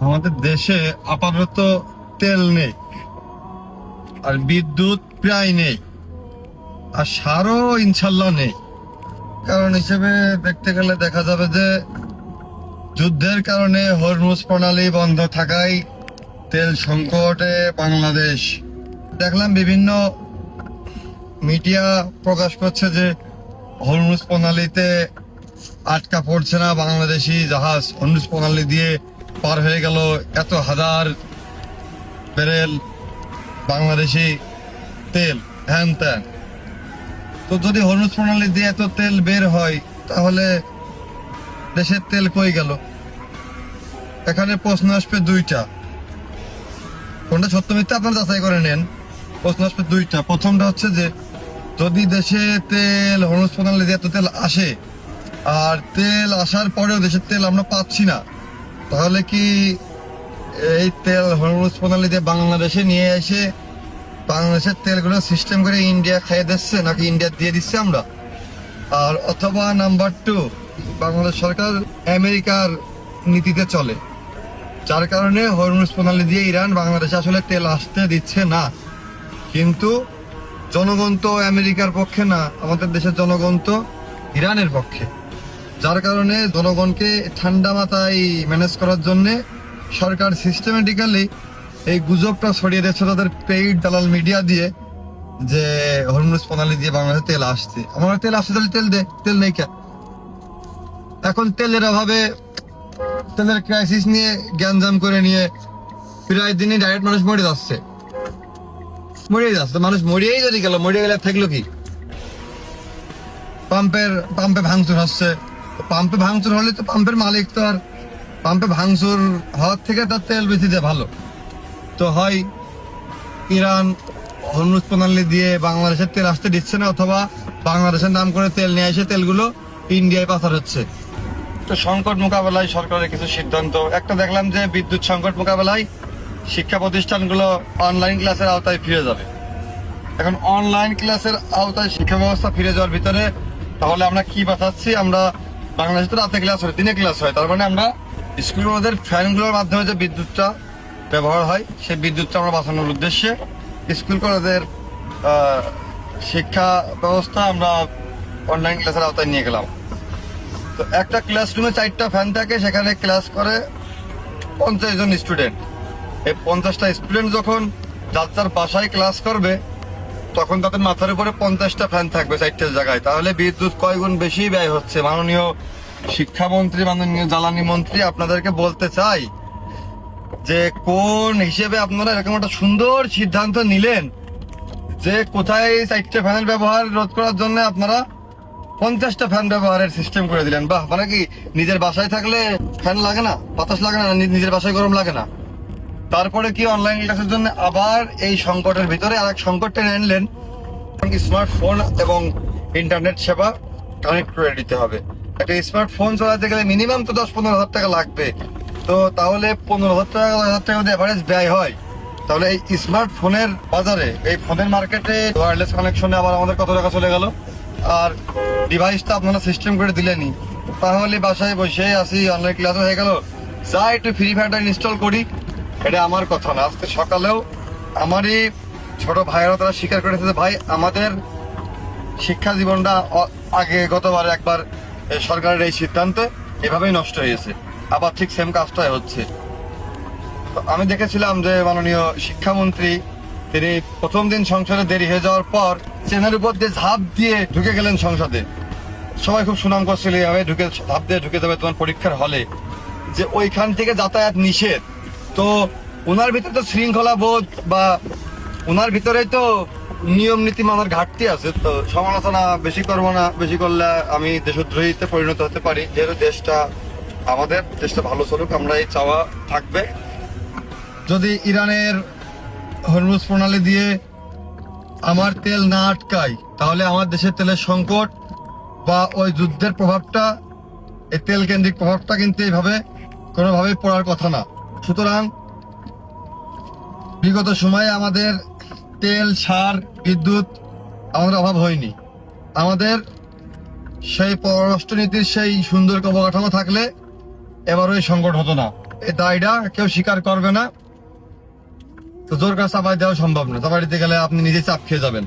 আমাদের দেশে আপাতত তেল নেই, আর বিদ্যুৎ প্রায় নেই, আর সারও ইনশাল্লাহ নেই। কারণ হিসেবে দেখতে গেলে দেখা যাবে যে যুদ্ধের কারণে হরমুজ প্রণালী বন্ধ থাকায় তেল সংকটে বাংলাদেশ। দেখলাম বিভিন্ন মিডিয়া প্রকাশ করছে যে হরমুজ প্রণালীতে আটকা পড়ছে না বাংলাদেশি জাহাজ, হরমুজ প্রণালী দিয়ে পার হয়ে গেল এত হাজার ব্যারেল বাংলাদেশি তেল, হ্যান ত্যান। তো যদি হরমুজ প্রণালী দিয়ে এত তেল বের হয়, তাহলে দেশের তেল কই গেল? এখানে প্রশ্ন আসবে দুইটা, কোনটা সত্য মিথ্যা আপনারা যাচাই করে নেন। প্রশ্ন আসবে দুইটা। প্রথমটা হচ্ছে যে যদি দেশে তেল হরমুজ প্রণালী দিয়ে এত তেল আসে, আর তেল আসার পরেও দেশের তেল আমরা পাচ্ছি না, তাহলে কি এই তেল হরমুজ প্রণালী দিয়ে বাংলাদেশে নিয়ে এসে বাংলাদেশের তেলগুলো সিস্টেম করে ইন্ডিয়া খাইয়ে দিচ্ছে, নাকি ইন্ডিয়া দিয়ে দিচ্ছে আমরা? আর অথবা নাম্বার টু, বাংলাদেশ সরকার আমেরিকার নীতিতে চলে, যার কারণে হরমুজ প্রণালী দিয়ে ইরান বাংলাদেশে আসলে তেল আসতে দিচ্ছে না। কিন্তু জনগণ তো আমেরিকার পক্ষে না, আমাদের দেশের জনগণ তো ইরানের পক্ষে। যার কারণে জনগণকে ঠান্ডা মাথায় ম্যানেজ করার জন্য সরকার সিস্টেমেটিক্যালি এই গুজবটা ছড়িয়ে দিচ্ছে তাদের পেইড দালাল মিডিয়া দিয়ে, যে হরমুজ প্রণালী দিয়ে বাংলাদেশে তেল আসছে। আমার তেল আসছে, তাহলে তেল দে, তেল নেই কেন? এখন তেলের অভাবে, তেলের ক্রাইসিস নিয়ে জ্ঞানজাম করে নিয়ে প্রায় দিনই ডাইরেক্ট মানুষ মরে যাচ্ছে। মানুষ মরিয়েই যদি গেল, মরিয়ে গেলে থাকলো কি? পাম্পে ভাঙচুর হচ্ছে। পাম্পে ভাঙচুর হলে তো পাম্পের মালিক তো আর পাম্পে ভাঙচুর হওয়ার থেকে তার তেল বেশি দেয় ভালো। তো হয় ইরান হরমুজ প্রণালী দিয়ে বাংলাদেশের তেল আসতে দিচ্ছে না, অথবা বাংলাদেশের নাম করে তেল নিয়ে এসে তেলগুলো ইন্ডিয়ায় পাচার হচ্ছে। তো সংকট মোকাবেলায় সরকারের কিছু সিদ্ধান্ত, একটা দেখলাম যে বিদ্যুৎ সংকট মোকাবেলায় শিক্ষা প্রতিষ্ঠানগুলো অনলাইন ক্লাসের আওতায় ফিরে যাবে। এখন অনলাইন ক্লাসের আওতায় শিক্ষা ব্যবস্থা ফিরে যাওয়ার ভিতরে তাহলে আমরা কি বাঁচাচ্ছি? আমরা বাংলাদেশে তো রাতে ক্লাস হয়, দিনে ক্লাস হয়, তার মানে আমরা স্কুলগুলোদের ফ্যানগুলোর মাধ্যমে যে বিদ্যুৎটা ব্যবহার হয়, সেই বিদ্যুৎটা আমরা বাঁচানোর উদ্দেশ্যে স্কুল কলেজের শিক্ষা ব্যবস্থা আমরা অনলাইন ক্লাসের আওতায় নিয়ে গেলাম। তো একটা ক্লাসরুমে 4টা ফ্যান থাকে, সেখানে ক্লাস করে 50 জন স্টুডেন্ট। এই 50টা স্টুডেন্ট যখন যার যার বাসায় ক্লাস করবে, তখন তাদের মাথার উপরে 50টা ফ্যান থাকবে 4টা জায়গায়। তাহলে বিদ্যুৎ কয় গুণ বেশি ব্যয় হচ্ছে। মাননীয় শিক্ষামন্ত্রী, মাননীয় জ্বালানি মন্ত্রী, আপনাদেরকে বলতে চাই যে কোন হিসেবে আপনারা এরকম একটা সুন্দর সিদ্ধান্ত নিলেন যে কোথায় 4টে ফ্যানের ব্যবহার রোধ করার জন্য আপনারা 50টা ফ্যান ব্যবহারের সিস্টেম করে দিলেন। বাহ! মানে কি নিজের বাসায় থাকলে ফ্যান লাগে না, বাতাস লাগে না, নিজের বাসায় গরম লাগে না? তারপরে কি অনলাইন ক্লাসের জন্য আবার এই সংকটের ভিতরে আরেক সংকট টেনে আনলেন, স্মার্টফোন এবং ইন্টারনেট সেবা কানেক্ট করে দিতে হবে। একটা স্মার্টফোন চালাতে গেলে মিনিমাম তো 10-15 হাজার টাকা লাগবে। তো তাহলে 15,000 টাকা যদি অ্যাভারেজ ব্যয় হয়, তাহলে এই স্মার্টফোনের বাজারে, এই ফোনের মার্কেটে ওয়্যারলেস কানেকশনে আবার আমাদের কত টাকা চলে গেল? আর ডিভাইসটা আপনারা সিস্টেম করে দিলেনই, তাহলে বাসায় বসে আসি, অনলাইন ক্লাস হয়ে গেল, যা একটু ফ্রি ফায়ারটা ইনস্টল করি। এটা আমার কথা না, আজকে সকালেও আমারই ছোট ভাইয়েরা তারা স্বীকার করেছে যে ভাই, আমাদের শিক্ষা জীবনটা আগে গতবার একবার সরকারের এই সিদ্ধান্তে এভাবেই নষ্ট হয়েছে, আবার ঠিক সেম কাজটাই হচ্ছে। আমি দেখেছিলাম যে মাননীয় শিক্ষামন্ত্রী তিনি প্রথম দিন সংসদে দেরি হয়ে যাওয়ার পর ট্রেনের উপর দিয়ে ঝাঁপ দিয়ে ঢুকে গেলেন সংসদে। সবাই খুব সুনাম করছিল, এইভাবে ঝাঁপ দিয়ে ঢুকে যাবে তোমার পরীক্ষার হলে, যে ওইখান থেকে যাতায়াত নিষেধ। তো ওনার ভিতরে তো শৃঙ্খলা বোধ বা ওনার ভিতরেই তো নিয়ম নীতি মানার ঘাটতি আছে। তো সমালোচনা বেশি করবো না, বেশি করলে আমি দেশদ্রোহীতে পরিণত হতে পারি। যেহেতু দেশটা আমাদের, দেশটা ভালো চলুক, আমরা এই চাওয়া থাকবে। যদি ইরানের হরমুজ প্রণালী দিয়ে আমার তেল না আটকায়, তাহলে আমার দেশের তেলের সংকট বা ওই যুদ্ধের প্রভাবটা, এই তেল কেন্দ্রিক প্রভাবটা কিন্তু এইভাবে কোনোভাবেই পড়ার কথা না। সুতরাং বিগত সময়ে আমাদের তেল, সার, বিদ্যুৎ আমাদের অভাব হয়নি। আমাদের সেই পররাষ্ট্রনীতির সেই সুন্দর অবকাঠামো থাকলে এবার ওই সংকট হতো না। এই দায়টা কেউ স্বীকার করবে না। তো জোর করে চাপাই দেওয়া সম্ভব না, চাপাই দিতে গেলে আপনি নিজে চাপ খেয়ে যাবেন।